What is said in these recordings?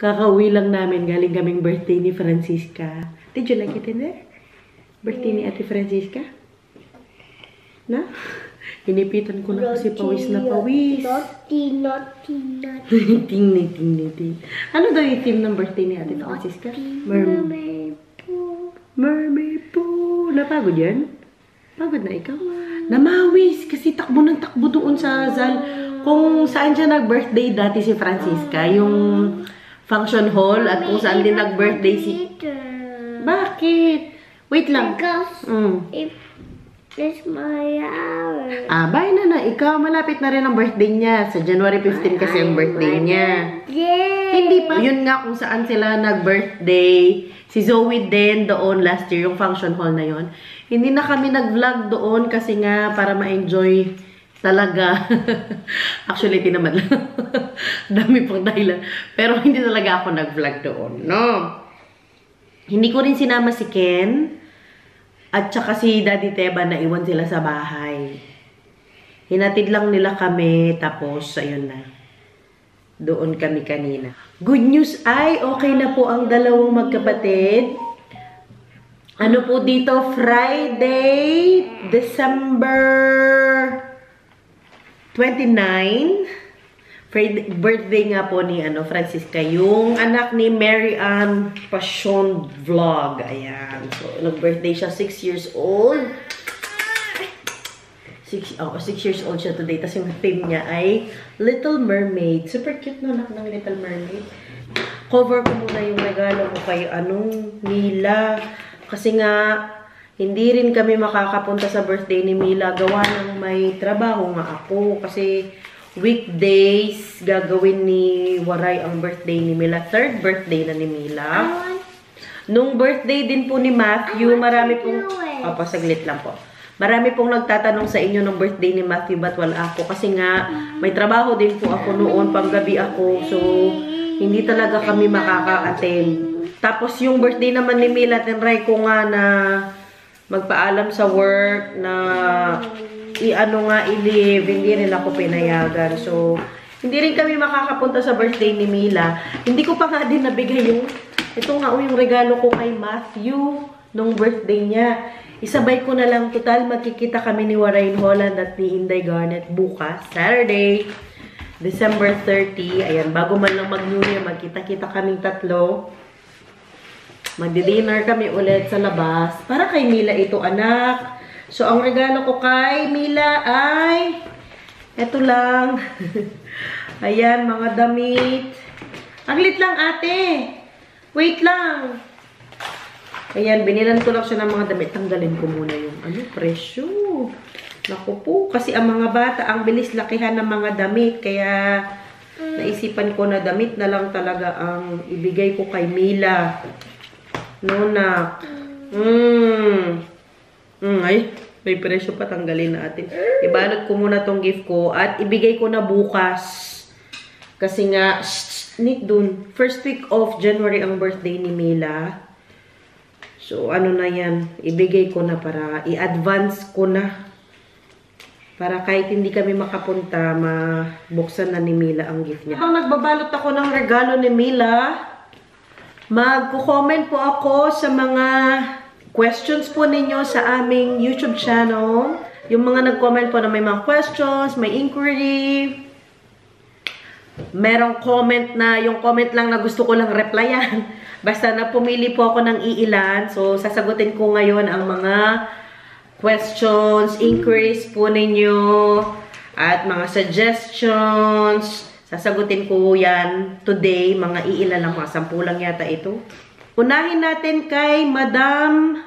Kakauwi lang namin. Galing kaming birthday ni Francisca. Did you like it in there? Birthday ni Ate Francisca? Na? Hinipitan ko na kasi pawis na pawis. Naughty. Ting. Ano daw yung theme ng birthday ni Ate Francisca? Mermaid po. Mermaid po. Napagod yan? Pagod na ikaw? Namawis kasi takbo ng takbo doon sa Zal. Kung saan siya nag-birthday dati si Francisca, yung function hall at kung saan din nag-birthday si... Bakit? Wait lang. Because if it's my hour. Bye na. Ikaw, malapit na rin ang birthday niya. Sa January 15 kasi ang birthday niya. Hindi pa. Yun nga kung saan sila nag-birthday. Si Zoe din doon last year, yung function hall na yon. Hindi na kami nag-vlog doon kasi nga para ma-enjoy talaga. Actually, tinamad lang. Dami pang dahilan. Pero hindi talaga ako nag-vlog doon. No. Hindi ko rin sinama si Ken. At saka si Daddy Teba na iwan sila sa bahay. Hinatid lang nila kami. Tapos, ayun na. Doon kami kanina. Good news ay, okay na po ang dalawang magkapatid. Ano po dito? Friday, December 29. Birthday nga po ni Francisca. Yung anak ni Mary Ann Passion Vlog. Ayan. So, nag-birthday siya. 6 years old. 6 years old siya today. Tapos yung theme niya ay Little Mermaid. Super cute no, anak ng Little Mermaid. Cover ko muna yung regalo ko kay Mila. Kasi nga, hindi rin kami makakapunta sa birthday ni Mila. Gawa ng may trabaho nga ako. Kasi weekdays, gagawin ni Waray ang birthday ni Mila. 3rd birthday na ni Mila. Nung birthday din po ni Matthew, marami pong... Opo, saglit lang po. Marami pong nagtatanong sa inyo nung birthday ni Matthew, ba't wala ako? Kasi nga, may trabaho din po ako noon, panggabi ako. So, hindi talaga kami makaka-attend. Tapos yung birthday naman ni Mila, tinry ko nga na magpaalam sa work, na i-leave, hindi rin ako pinayagan. So, hindi rin kami makakapunta sa birthday ni Mila. Hindi ko pa nga din nabigay yung, ito nga yung regalo ko kay Matthew nung birthday niya. Isabay ko na lang, total, magkikita kami ni Warren Holland at ni Inday Garnet bukas, Saturday, December 30. Ayan, bago man lang mag-New Year, magkita-kita kaming tatlo. Magdi-dinner kami ulit sa labas. Para kay Mila ito, anak. So, ang regalo ko kay Mila ay eto lang. Ayan, mga damit. Ang lit lang, ate. Wait lang. Ayan, binilan ko lang siya ng mga damit. Tanggalin ko muna yung presyo. Naku po. Kasi ang mga bata, ang bilis lakihan ng mga damit. Kaya, naisipan ko na damit na lang talaga ang ibigay ko kay Mila. No, nak. Ay, may presyo pa, tanggalin natin. Ibalot ko muna tong gift ko at ibigay ko na bukas. Kasi nga, need dun. First week of January ang birthday ni Mila. So, ano na yan. Ibigay ko na para i-advance ko na. Para kahit hindi kami makapunta, mabuksan na ni Mila ang gift niya. Habang nagbabalot ako ng regalo ni Mila, magko-comment po ako sa mga questions po ninyo sa aming YouTube channel. Yung mga nag-comment po na may mga questions, may inquiry, merong comment na, yung comment lang na gusto ko lang replyan. Basta na pumili po ako ng iilan. So, sasagutin ko ngayon ang mga questions, inquiries po ninyo, at mga suggestions. Sasagutin ko yan today. Mga iilan lang, mga 10 lang yata ito. Unahin natin kay Madam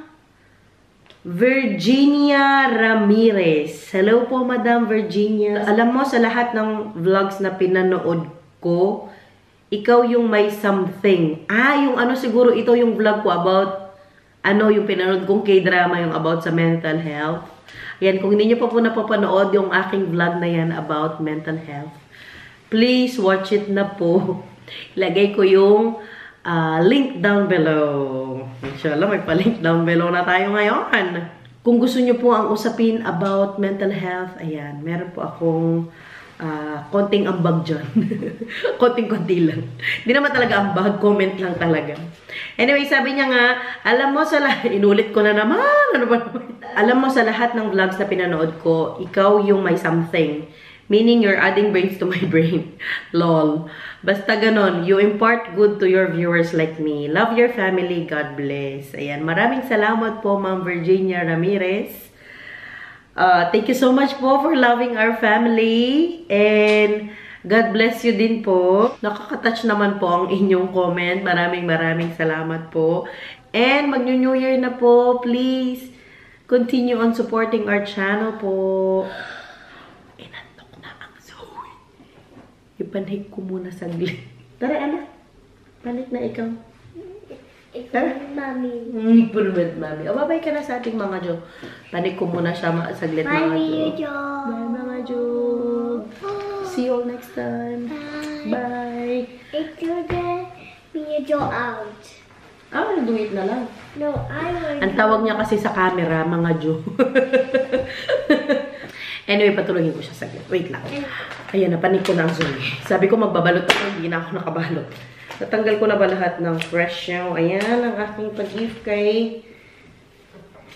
Virginia Ramirez. Hello po, Madam Virginia. Alam mo, sa lahat ng vlogs na pinanood ko, ikaw yung may something. Yung siguro ito yung vlog ko about, yung pinanood kong K-drama, yung about sa mental health. Ayan, kung hindi nyo pa po napapanood yung aking vlog na yan about mental health, please watch it na po. Ilagay ko yung link down below. Inshallah, may pa-link down below na tayo ngayon. Kung gusto nyo po ang usapin about mental health, ayan, meron po akong konting ambag dyan. Konting-konti lang. Hindi naman talaga ambag, comment lang talaga. Anyway, sabi niya nga, alam mo sa lahat, inulit ko na naman, ano ba naman? Alam mo sa lahat ng vlogs na pinanood ko, ikaw yung may something. Meaning, you're adding brains to my brain. Lol. Basta ganon, you impart good to your viewers like me. Love your family, God bless. Ayan, maraming salamat po, Ma'am Virginia Ramirez. Thank you so much po for loving our family. And God bless you din po. Nakaka-touch naman po ang inyong comment. Maraming salamat po. And mag-New Year na po. Please continue on supporting our channel po. Inantok na ang Zoe. Ipanik ko muna saglit. Tara, anak. Panik na ikaw. Ikaw, Mami. Improvement, Mami. O, babay ka na sa ating mga Jo. Panik ko muna siya saglit, mga Jo. Bye, mga Jo. See you all next time. Bye. It's your Mia Jo out. I'll do it na lang. No, I will. Ang tawag niya kasi sa camera, mga Jo. Anyway, patulungin ko siya saglit. Wait lang. Ayan, napanik ko na ang Zoe. Sabi ko magbabalot ako, hindi na ako nakabalot. Natanggal ko na ba lahat ng presyo? Ayan, ang aking pag-gift kay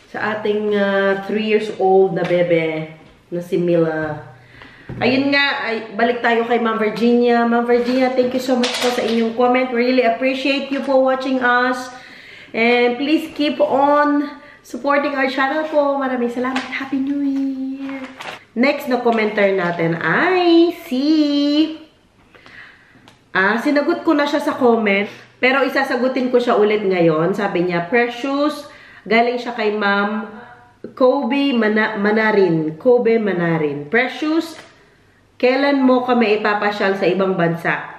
sa ating 3 years old na bebe na si Mila. Ayun nga, balik tayo kay Ma'am Virginia. Ma'am Virginia, thank you so much po sa inyong comment. Really appreciate you for watching us. And please keep on supporting our channel po. Maraming salamat. Happy New Year! Next na commenter natin ay si... sinagot ko na siya sa comment, pero isasagutin ko siya ulit ngayon. Sabi niya, Precious, galing siya kay Ma'am Kobe Manarin. Kobe Manarin. Precious, kailan mo kami ipapasyal sa ibang bansa?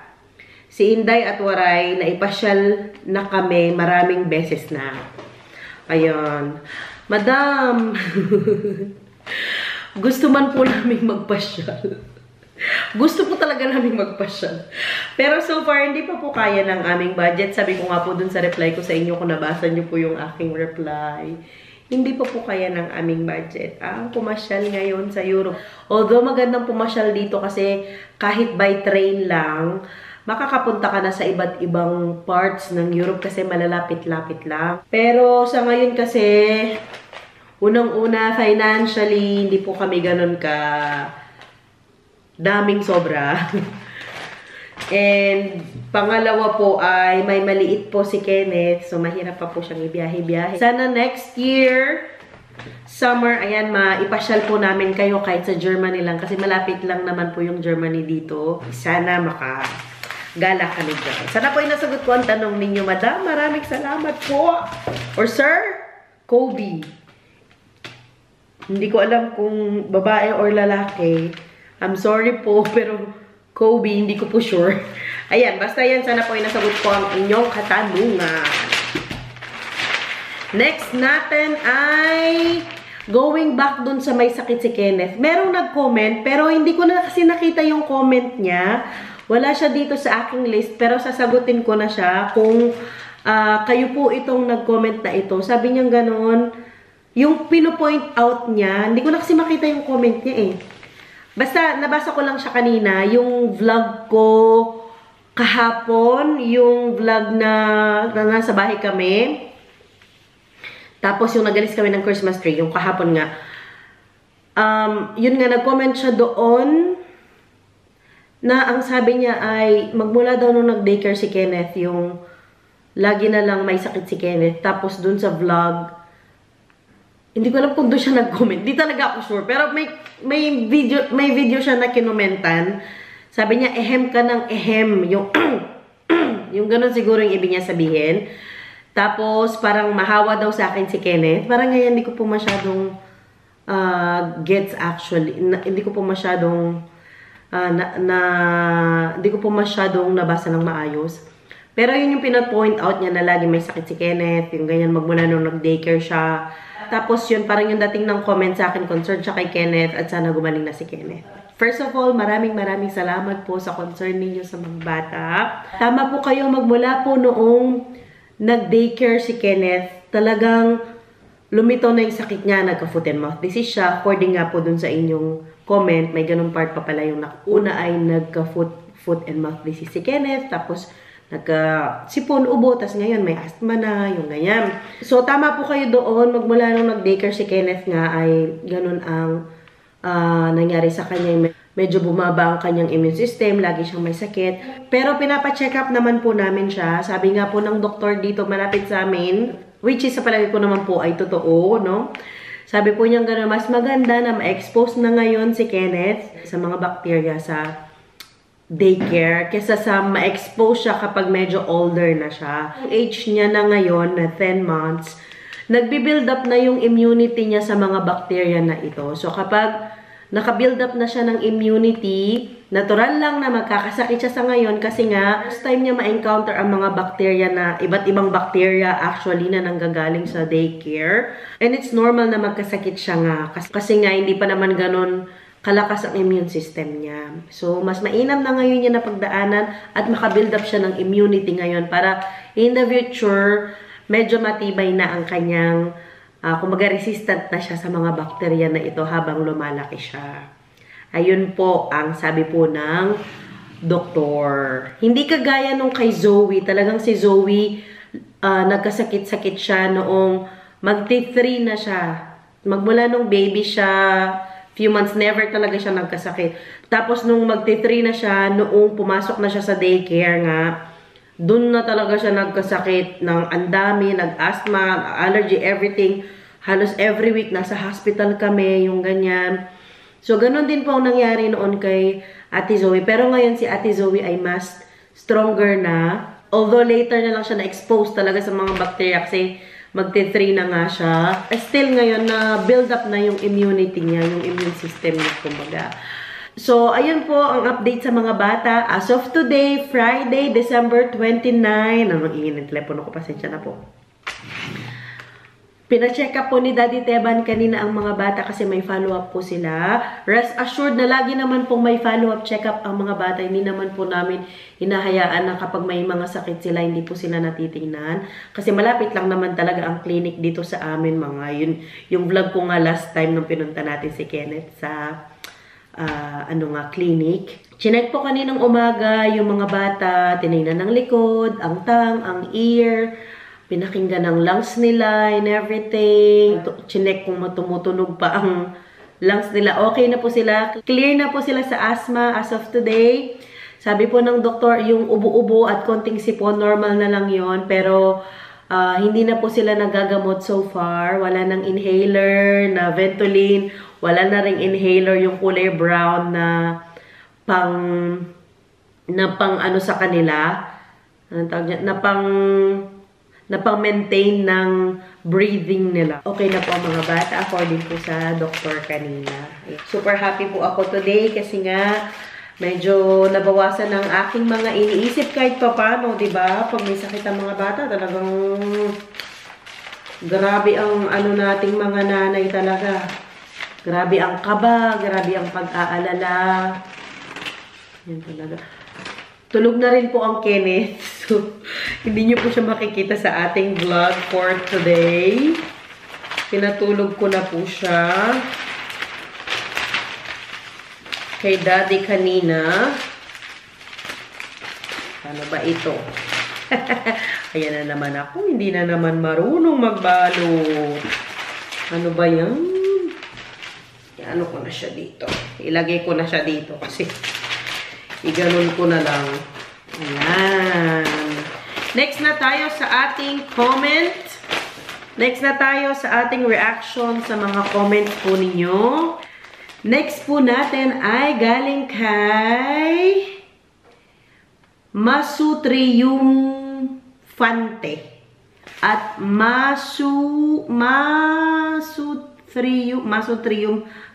Si Inday at Waray, naipasyal na kami maraming beses na. Ayun. Madam, gusto man po namin magpasyal. Gusto po talaga namin magpasyal. Pero so far, hindi pa po kaya ng aming budget. Sabi ko nga po dun sa reply ko sa inyo, kung nabasa nyo po yung aking reply. Hindi pa po kaya ng aming budget. Pumasyal ngayon sa Europe. Although magandang pumasyal dito kasi kahit by train lang, makakapunta ka na sa iba't ibang parts ng Europe kasi malalapit-lapit lang. Pero sa ngayon kasi, unang-una, financially, hindi po kami ganun daming sobra. And pangalawa po ay may maliit po si Kenneth. So mahirap pa po siyang ibiyahe-biyahe. Sana next year, summer, ayan, maipasyal po namin kayo kahit sa Germany lang. Kasi malapit lang naman po yung Germany dito. Sana makagala kami dyan. Sana po yung nasagot ko ang tanong ninyo, Madam. Maraming salamat po. Or Sir Kobe. Hindi ko alam kung babae or lalaki. I'm sorry po, pero Kobe, hindi ko po sure. Ayan, basta yan. Sana po inasagot ko ang inyong katanungan. Next natin ay going back dun sa may sakit si Kenneth. Merong nag-comment, pero hindi ko na kasi nakita yung comment niya. Wala siya dito sa aking list, pero sasagutin ko na siya kung kayo po itong nag-comment na ito. Sabi niya gano'n, yung pino-point out niya, hindi ko na kasi makita yung comment niya eh. Basta, nabasa ko lang siya kanina, yung vlog ko kahapon, yung vlog na nasa bahay kami. Tapos, yung nagalis kami ng Christmas tree, yung kahapon nga. Yun nga, nag-comment siya doon na ang sabi niya ay, magmula daw nung nag-daycare si Kenneth, yung lagi na lang may sakit si Kenneth. Tapos, dun sa vlog, hindi ko alam kung doon siya nag-comment. Di talaga ako sure. Pero may video siya na kinumentan. Sabi niya, ehem ka ng ehem. Yung, yung ganun siguro yung ibig niya sabihin. Tapos, parang mahawa daw sa akin si Kenneth. Parang ngayon, hindi ko po masyadong gets actually. Hindi ko po masyadong hindi ko po masyadong nabasa ng maayos. Pero yun yung pinag-point out niya na lagi may sakit si Kenneth. Yung ganyan, magmula nung nag-daycare siya. Tapos yun, parang yung dating ng comment sa akin, concern siya kay Kenneth at sana gumaling na si Kenneth. First of all, maraming salamat po sa concern ninyo sa mga bata. Tama po kayo, magmula po noong nag-daycare si Kenneth, talagang lumitaw na yung sakit niya, nagka-foot and mouth disease siya. According nga po dun sa inyong comment, may ganun part pa pala yung una ay nagka-foot and mouth disease si Kenneth, tapos nagka-sipon, ubo, tapos ngayon may asthma na, yung ganyan. So, tama po kayo doon. Magmula nung nag-daycare si Kenneth nga ay ganun ang nangyari sa kanya. Medyo bumaba ang kanyang immune system, lagi siyang may sakit. Pero pinapacheck up naman po namin siya. Sabi nga po ng doktor dito malapit sa amin, which is sa palagi ko naman po ay totoo, no? Sabi po niya gano'n, mas maganda na ma-expose na ngayon si Kenneth sa mga bacteria sa daycare kesa sa ma-expose siya kapag medyo older na siya. Ang age niya na ngayon, na 10 months, nagbi-build up na yung immunity niya sa mga bacteria na ito. So kapag naka-build up na siya ng immunity, natural lang na magkakasakit siya sa ngayon kasi nga, first time niya ma-encounter ang mga bacteria na, iba't ibang bacteria actually na nanggagaling sa daycare. And it's normal na magkasakit siya nga. Kasi nga, hindi pa naman ganun kalakas ang immune system niya. So, mas mainam na ngayon niya na pagdaanan at maka-build up siya ng immunity ngayon para in the future, medyo matibay na ang kanyang kumbaga resistant na siya sa mga bakterya na ito habang lumalaki siya. Ayun po ang sabi po ng doktor. Hindi kagaya nung kay Zoe. Talagang si Zoe, nagkasakit-sakit siya noong magti-3 na siya. Magmula nung baby siya, few months, never talaga siya nagkasakit. Tapos nung magti-3 na siya, noong pumasok na siya sa daycare nga, doon na talaga siya nagkasakit ng andami, nag-asthma, allergy, everything. Halos every week nasa hospital kami, yung ganyan. So, ganun din po ang nangyari noon kay Ate Zoe. Pero ngayon si Ate Zoe ay mas stronger na. Although later na lang siya na-expose talaga sa mga bacteria kasi magti-3 na nga siya. Still ngayon na build up na yung immunity niya, yung immune system niya, kumbaga. So, ayun po ang update sa mga bata. As of today, Friday, December 29. Ano, ingin ng telepono ko. Pasensya na po. Pina-check up po ni Daddy Teban kanina ang mga bata kasi may follow-up po sila. Rest assured na lagi naman pong may follow-up check-up ang mga bata. Hindi naman po namin hinahayaan na kapag may mga sakit sila, hindi po sila natitingnan. Kasi malapit lang naman talaga ang clinic dito sa amin, mga yun. Yung vlog ko nga last time nung pinunta natin si Kenneth sa clinic. Chinek po kaninang umaga yung mga bata, tinignan ng likod, ang tang, ang ear, pinakinggan ng lungs nila and everything. Chinek kung tumutunog pa ang lungs nila. Okay na po sila. Clear na po sila sa asthma as of today. Sabi po ng doktor, yung ubo-ubo at konting sipon, normal na lang yon. Pero hindi na po sila nagagamot so far. Wala nang inhaler na Ventolin. Wala na ring inhaler yung kulay brown na pang ano sa kanila. Anong tawag niya? Na pang maintain ng breathing nila. Okay na po ang mga bata according po sa doktor kanina. Super happy po ako today kasi nga medyo nabawasan ng aking mga iniisip kahit pa paano, diba? Pag may sakit ang mga bata, talagang grabe ang ano nating mga nanay talaga. Grabe ang kaba, grabe ang pag-aalala. Yan talaga. Tulog na rin po ang Kenneth. So, hindi nyo po siya makikita sa ating vlog for today. Pinatulog ko na po siya. Kay Daddy kanina. Ano ba ito? Ayan na naman ako. Hindi na naman marunong magbalot. Ano ba yan? Ano ko na siya dito. Ilagay ko na siya dito kasi iganon ko na lang. Ayan. Next na tayo sa ating comment. Next na tayo sa ating reaction sa mga comments po ninyo. Next po natin ay galing kay Masutrium Fante. At Masutrium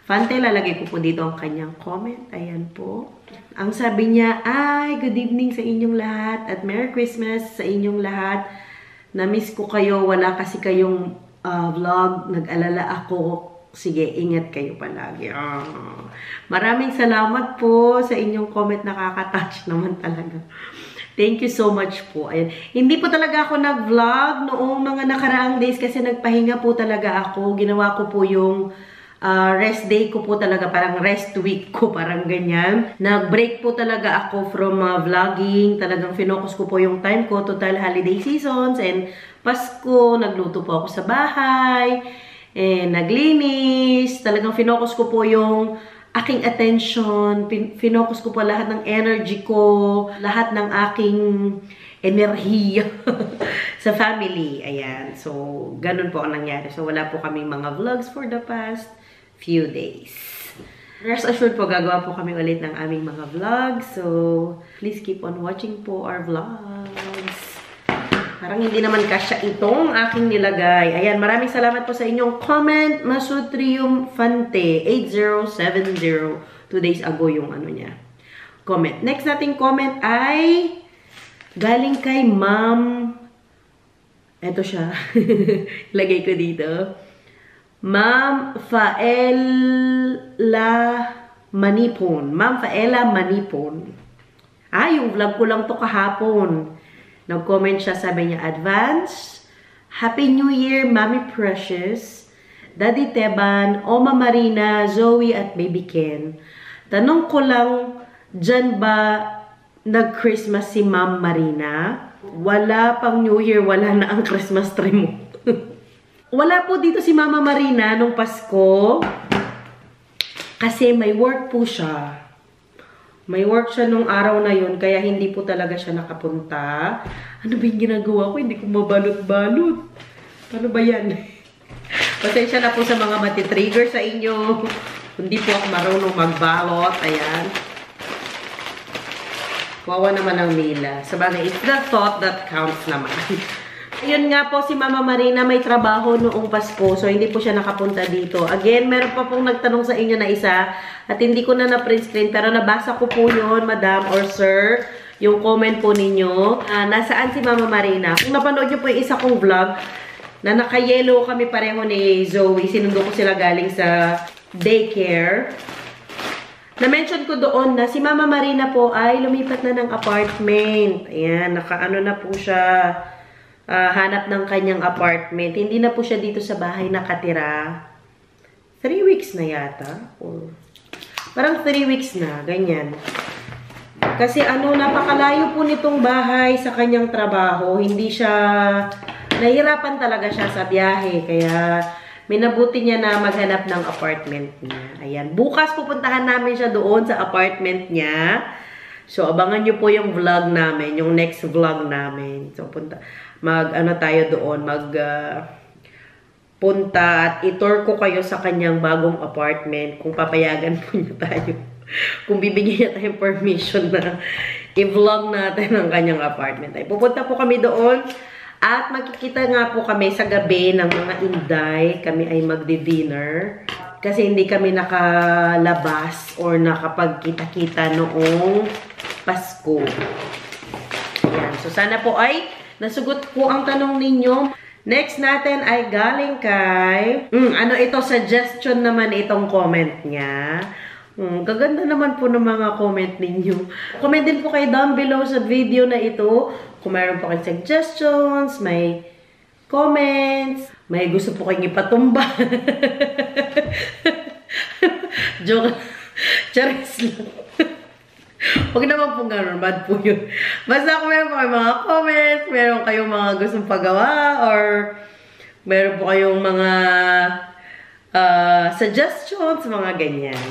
Fante, lalagay ko po dito ang kanyang comment. Ayan po. Ang sabi niya, ay, good evening sa inyong lahat at Merry Christmas sa inyong lahat. Na-miss ko kayo, wala kasi kayong vlog. Nag-alala ako. Sige, ingat kayo palagi. Maraming salamat po sa inyong comment. Nakaka-touch naman talaga. Thank you so much po. Ayan. Hindi po talaga ako nag-vlog noong mga nakaraang days kasi nagpahinga po talaga ako. Ginawa ko po yung rest day ko po talaga, parang rest week ko, parang ganyan. Nag-break po talaga ako from vlogging. Talagang finocus ko po yung time ko, total holiday seasons and Pasko. Nagluto po ako sa bahay. Naglinis. Talagang finocus ko po yung aking attention, finocus ko po lahat ng energy ko, lahat ng aking enerhiya sa family. Ayan. So, ganun po ang nangyari. So, wala po kaming mga vlogs for the past few days. Rest assured po, gagawa po kami ulit ng aming mga vlogs. So, please keep on watching po our vlogs. Parang hindi naman kasya itong aking nilagay. Ayan, maraming salamat po sa inyong comment. Masud Triumphante 8070. 2 days ago yung ano niya. Comment. Next nating comment ay galing kay Ma'am. Eto siya. Lagay ko dito. Ma'am Faela Manipon. Ma'am Faela Manipon. Yung vlog ko lang to kahapon. Nag-comment siya, sabi niya, Advance, Happy New Year, Mami Precious, Daddy Teban, Oma Marina, Zoe at Baby Ken. Tanong ko lang, dyan ba nag-Christmas si Ma'am Marina? Wala pang New Year, wala na ang Christmas tree mo. Wala po dito si Mama Marina nung Pasko kasi may work po siya. May work siya nung araw na yun, kaya hindi po talaga siya nakapunta. Ano ba yung ginagawa ko? Hindi ko mabalot-balot. Ano ba yan? Pasensya na po sa mga matitrigger sa inyo. Hindi po ako marunong magbalot. Ayan. Wawa naman ang Mila. Sabagay, it's the thought that counts naman. Ayun nga po, si Mama Marina may trabaho noong Pasko, so hindi po siya nakapunta dito. Again, meron pa pong nagtanong sa inyo na isa, at hindi ko na na-print screen, pero nabasa ko po yun, Madam or Sir, yung comment po ninyo. Nasaan si Mama Marina? Kung napanood nyo po yung isa kong vlog, na naka-yellow kami pareho ni Zoe, sinundo ko sila galing sa daycare. Na-mention ko doon na si Mama Marina po ay lumipat na ng apartment. Ayan, naka-ano na po siya. Hanap ng kanyang apartment. Hindi na po siya dito sa bahay nakatira. 3 weeks na yata. Or, parang 3 weeks na. Ganyan. Kasi napakalayo po nitong bahay sa kanyang trabaho. Hindi siya, nahirapan talaga siya sa biyahe. Kaya, minabuti niya na maghanap ng apartment niya. Ayan. Bukas pupuntahan namin siya doon sa apartment niya. So, abangan nyo po yung vlog namin. Yung next vlog namin. So, tayo doon, punta at i-tour ko kayo sa kanyang bagong apartment kung papayagan po niya tayo. Kung bibigyan niya tayong permission na i-vlog natin ang kanyang apartment. Ay, pupunta po kami doon at magkikita nga po kami sa gabi ng mga Inday. Kami ay magdi-dinner kasi hindi kami nakalabas or nakapagkita-kita noong Pasko. Ayan. So, sana po ay nasugot po ang tanong ninyo. Next natin ay galing kay... ano ito? Suggestion naman itong comment niya. Gaganda naman po ng mga comment ninyo. Comment din po kayo down below sa video na ito. Kung mayroon po kayong suggestions, may comments, may gusto po kayong ipatumba. Joke. Charis lang. Huwag naman pong gano'n, bad po yun. Basta kung meron po kayong mga comments, meron kayong mga gustong pagawa, or meron po kayong mga suggestions, mga ganyan.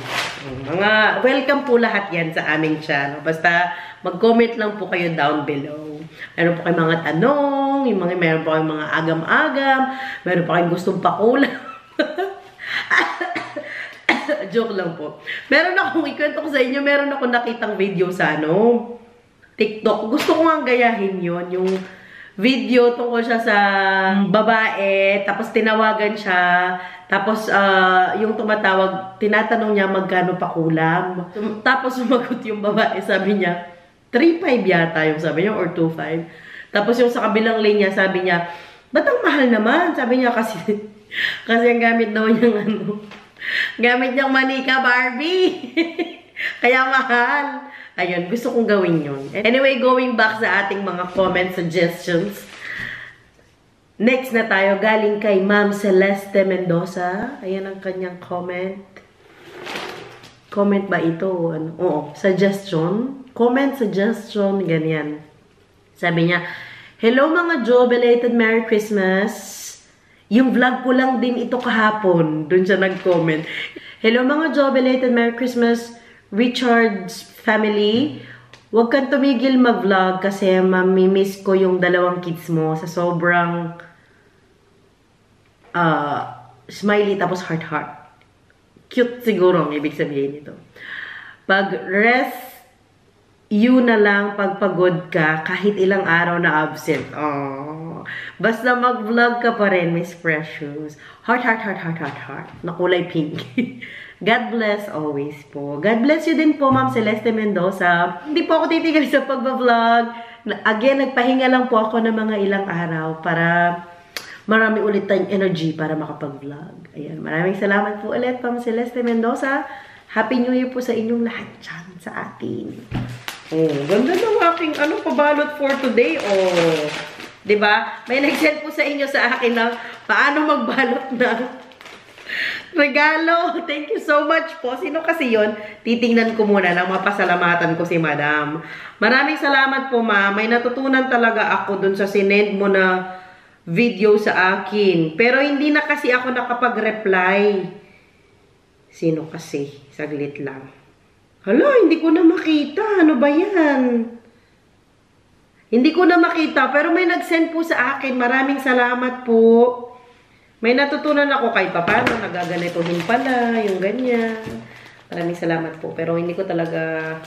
Mga welcome po lahat yan sa aming channel. Basta mag-comment lang po kayo down below. Meron po kayong mga tanong, meron po kayong mga agam-agam, meron po kayong gustong pakulam. Joke lang po. Meron akong ikwento ko sa inyo, meron akong nakitang video sa TikTok. Gusto ko nga gayahin yun. Yung video tungkol siya sa babae, tapos tinawagan siya, tapos yung tumatawag, tinatanong niya magkano pakulam. Tapos sumagot yung babae, sabi niya, 3.5 yata yung sabi niya, or 2.5. Tapos yung sa kabilang linya, sabi niya, ba't ang mahal naman? Sabi niya kasi ang gamit daw niyang gamit niyang manika Barbie. Kaya mahal. Ayun, gusto kong gawin yun. Anyway, going back sa ating mga comment suggestions. Next na tayo, galing kay Ma'am Celeste Mendoza. Ayan ang kanyang comment. Comment ba ito? Ano? Oo, suggestion. Comment, suggestion, ganyan. Sabi niya, hello mga Jo, belated Merry Christmas. Yung vlog ko lang din ito kahapon. Doon siya nag-comment. Hello mga Jo, belated Merry Christmas. Richard's family. Huwag kang tumigil mag-vlog kasi mamimiss ko yung 2 kids mo sa sobrang smiley tapos heart-heart. Cute siguro ang ibig sabihin nito. Pag-rest you na lang pagpagod ka kahit ilang araw na absent. Oh. Basta mag-vlog ka pa rin, Miss Precious. Heart, heart, heart, heart, heart, heart. Na kulay pink. God bless always po. God bless you din po, Ma'am Celeste Mendoza. Hindi po ako titigil sa pag-vlog. Again, nagpahinga lang po ako ng mga ilang araw para marami ulit tayong energy para makapag-vlog. Ayan, maraming salamat po ulit, Ma'am Celeste Mendoza. Happy New Year po sa inyong lahat dyan sa atin. Oh, ganda ng aking pabalot for today. Oh, 'di ba? May nag-send po sa inyo sa akin na paano magbalot ng regalo. Thank you so much po. Sino kasi 'yon? Titingnan ko muna nang mapasalamatan ko si Madam. Maraming salamat po, Ma. May natutunan talaga ako dun sa sinend mo na video sa akin. Pero hindi na kasi ako nakapag-reply. Sino kasi? Saglit lang. Hala, hindi ko na makita. Ano ba yan? Hindi ko na makita. Pero may nag-send po sa akin. Maraming salamat po. May natutunan ako kahit paano. Nagaganituhin pala. Yung ganyan. Maraming salamat po. Pero hindi ko talaga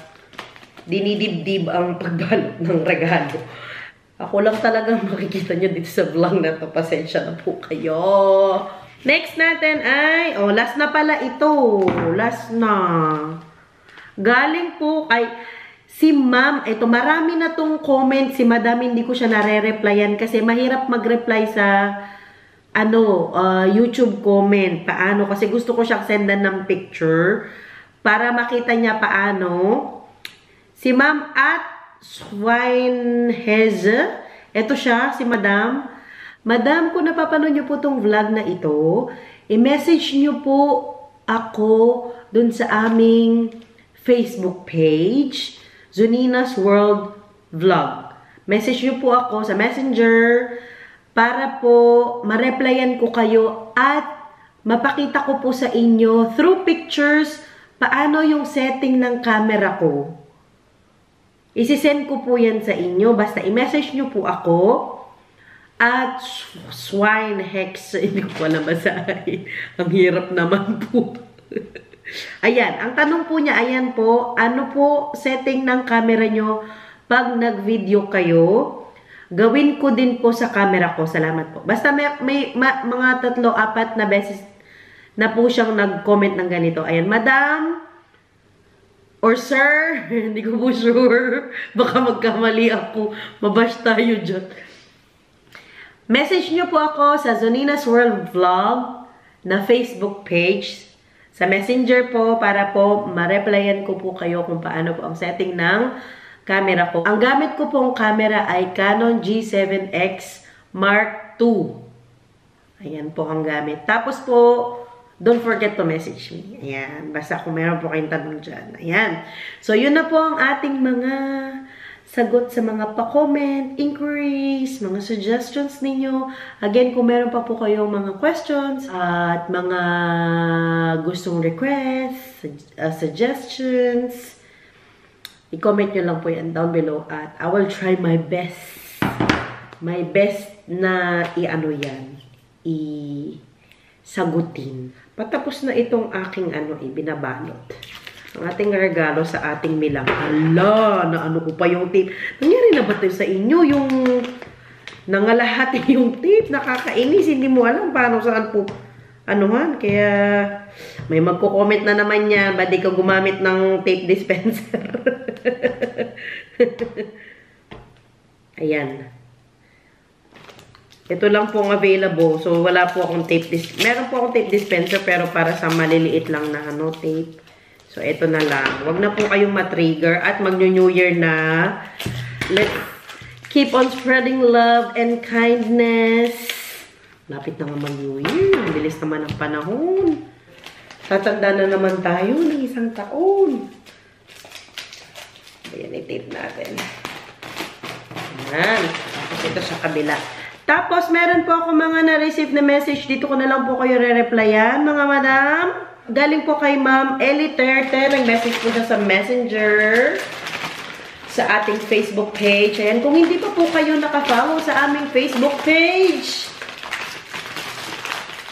dinidibdib ang pagbalot ng regalo. Ako lang talagang makikita nyo dito sa vlog na to. Pasensya na po kayo. Next natin ay... Oh, last na pala ito. Last na. Galing po kay si Ma'am. Ito, marami na tong comment. Si Madam, hindi ko siya nare-replyan kasi mahirap mag-reply sa YouTube comment. Paano? Kasi gusto ko siyang sendan ng picture para makita niya paano. Si Ma'am at Swineheze. Ito siya, si Madam. Madam, kung napapanood niyo po tong vlog na ito, i-message niyo po ako dun sa aming Facebook page, Zonina's World Vlog. Message niyo po ako sa Messenger para po ma-replyan ko kayo at mapakita ko po sa inyo through pictures paano yung setting ng camera ko. Isisend ko po yan sa inyo. Basta i-message niyo po ako at Swinehex. Hindi ko alam basahin. Ang hirap naman po. Ayan, ang tanong po niya, ayan po, ano po setting ng camera nyo pag nag-video kayo? Gawin ko din po sa camera ko. Salamat po. Basta may mga 3-4 na beses na po siyang nag-comment ng ganito. Ayan, Madam or Sir, hindi ko po sure. Baka magkamali ako. Mabash tayo dyan. Message nyo po ako sa Zonina's World Vlog na Facebook page. Sa Messenger po, para po ma-replyan ko po kayo kung paano po ang setting ng camera ko. Ang gamit ko pong camera ay Canon G7X Mark II. Ayan po ang gamit. Tapos po, don't forget to message me. Ayan. Basta kung meron po kayong tanong dyan. Ayan. So, yun na po ang ating mga sagot sa mga pa-comment, inquiries, mga suggestions ninyo. Again, kung meron pa po kayong mga questions at mga gustong requests, suggestions, i-comment nyo lang po yan down below at I will try my best. My best na sagutin. Patapos na itong aking binabalot. Ang ating regalo sa ating milang. Hala, naano ko pa yung tape. Nangyari na ba ito sa inyo? Yung nangalahati yung tape. Nakakainis. Hindi mo alam paano saan po anuhan. Kaya may magko-comment na naman yan. Ba't di ka gumamit ng tape dispenser? Ayan. Ito lang pong available. So, wala po akong tape dispenser. Meron po akong tape dispenser pero para sa maliliit lang na tape. So, ito na lang. Huwag na po kayong matrigger at mag-New Year na. Let's keep on spreading love and kindness. Lapit na naman New Year. Ang bilis naman ang panahon. Tatanda na naman tayo ng isang taon. Ayan, i-tape natin. Ayan. Tapos ito sa kabila. Tapos, meron po ako mga na-receive na message. Dito ko na lang po kayo re-replyan, mga madam. Galing po kay Ma'am Ellie Terte. Nag-message po siya sa Messenger. Sa ating Facebook page. Ayan. Kung hindi pa po kayo nakafollow sa aming Facebook page,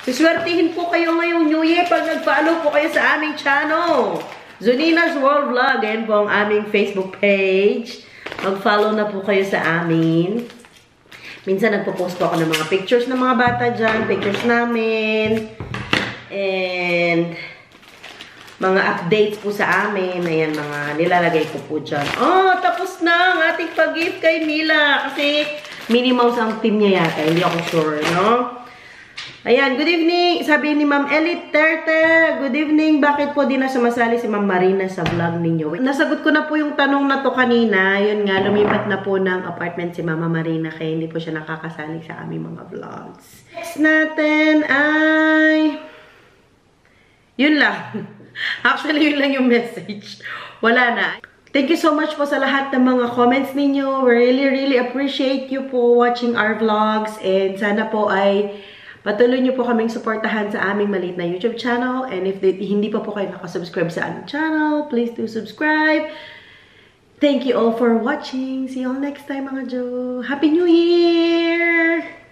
suswertihin po kayo ngayong New Year pag nag-follow po kayo sa aming channel. Zunina's World Vlog. Ayan po ang aming Facebook page. Mag-follow na po kayo sa amin. Minsan nagpo-post po ako ng mga pictures ng mga bata dyan. Pictures namin. And mga updates po sa amin. Ayan, mga nilalagay ko po dyan. Oh, tapos na ang ating pag-gift kay Mila. Kasi Minnie Mouse ang team niya yata. Hindi ako sure, no? Ayan, good evening. Sabi ni Ma'am Ellie Terte, good evening. Bakit po di na sumasali si Ma'am Marina sa vlog ninyo? Nasagot ko na po yung tanong na to kanina. Yun nga, lumipat na po ng apartment si Mama Marina kaya hindi po siya nakakasali sa aming mga vlogs. Next natin ay... Yun lang. Actually, yun lang yung message. Wala na. Thank you so much po sa lahat ng mga comments ninyo. We really appreciate you po watching our vlogs. And sana po ay patuloy niyo po kaming suportahan sa aming maliit na YouTube channel. And if hindi pa po kayo nakasubscribe sa aming channel, please do subscribe. Thank you all for watching. See you all next time, mga Jo. Happy New Year!